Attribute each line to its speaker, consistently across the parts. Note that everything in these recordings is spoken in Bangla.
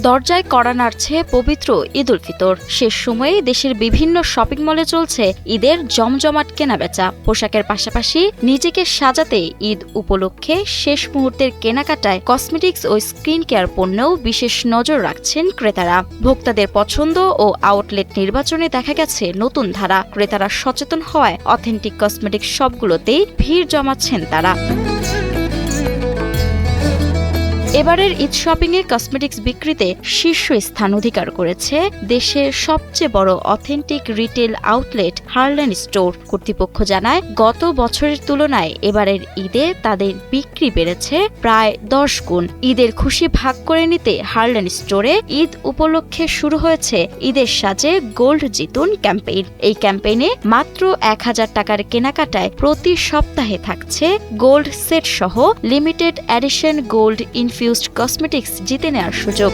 Speaker 1: দরজায় কড়া নাড়ছে পবিত্র ঈদ উল ফিতর। শেষ সময়ে দেশের বিভিন্ন শপিং মলে চলছে ঈদের জমজমাট কেনাবেচা। পোশাকের পাশাপাশি নিজেকে সাজাতে ঈদ উপলক্ষে শেষ মুহূর্তের কেনাকাটায় কসমেটিক্স ও স্কিন কেয়ার পণ্যেও বিশেষ নজর রাখছেন ক্রেতারা। ভোক্তাদের পছন্দ ও আউটলেট নির্বাচনে দেখা গেছে নতুন ধারা। ক্রেতারা সচেতন হওয়ায় অথেন্টিক কসমেটিক্স শপগুলোতেই ভিড় জমাচ্ছেন তারা। এবারের ঈদ শপিংয়ে কসমেটিক্স বিক্রিতে শীর্ষ স্থান অধিকার করেছে দেশের সবচেয়ে বড় authentic retail outlet Harland store. কর্তৃপক্ষ জানায়, গত বছরের তুলনায় এবারের ঈদে তাদের বিক্রি বেড়েছে প্রায় 10 গুণ। ঈদের খুশি ভাগ করে নিতে হারল্যান্ড স্টোরে ঈদ উপলক্ষে শুরু হয়েছে ঈদের সাজে গোল্ড জিতুন ক্যাম্পেইন। এই ক্যাম্পেইনে মাত্র 1000 টাকার কেনাকাটায় প্রতি সপ্তাহে থাকছে গোল্ড সেট সহ limited edition gold infused cosmetics জিতে নেওয়ার সুযোগ।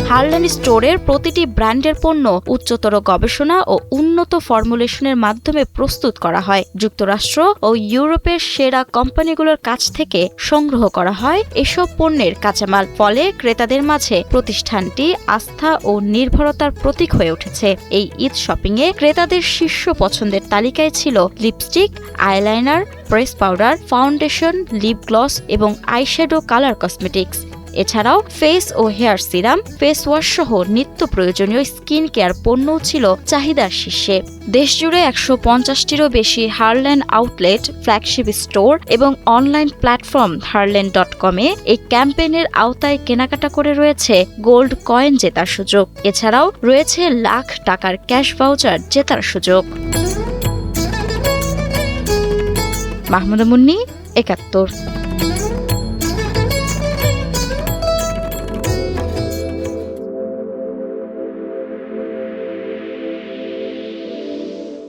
Speaker 1: হারল্যান্ড স্টোরের প্রতিটি ব্র্যান্ডের পণ্য উচ্চতর গবেষণা ও উন্নত ফর্মুলেশনের মাধ্যমে প্রস্তুত করা হয়। যুক্তরাষ্ট্র ও ইউরোপের সেরা কোম্পানিগুলোর কাছ থেকে সংগ্রহ করা হয় এসব পণ্যের কাঁচামাল। ফলে ক্রেতাদের মাঝে প্রতিষ্ঠানটি আস্থা ও নির্ভরতার প্রতীক হয়ে উঠেছে। এই ঈদ শপিংয়ে ক্রেতাদের শীর্ষ পছন্দের তালিকায় ছিল lipstick, eyeliner, press powder, foundation, lip gloss এবং আইশ্যাডো কালার কসমেটিক্স। এছাড়াও ফেস ও হেয়ার সিরাম, ফেস ওয়াশ সহ নিত্য প্রয়োজনীয় স্কিন কেয়ার পণ্যও ছিল চাহিদার শীর্ষে। দেশজুড়ে 150টিরও বেশি হারল্যান্ড আউটলেট, ফ্ল্যাগশিপ স্টোর এবং অনলাইন প্ল্যাটফর্ম harland.com-এ এই ক্যাম্পেইনের আওতায় কেনাকাটা করে রয়েছে গোল্ড কয়েন জেতার সুযোগ। এছাড়াও রয়েছে লাখ টাকার ক্যাশ ভাউচার জেতার সুযোগ। মাহমুদা মুন্নি, ৭১।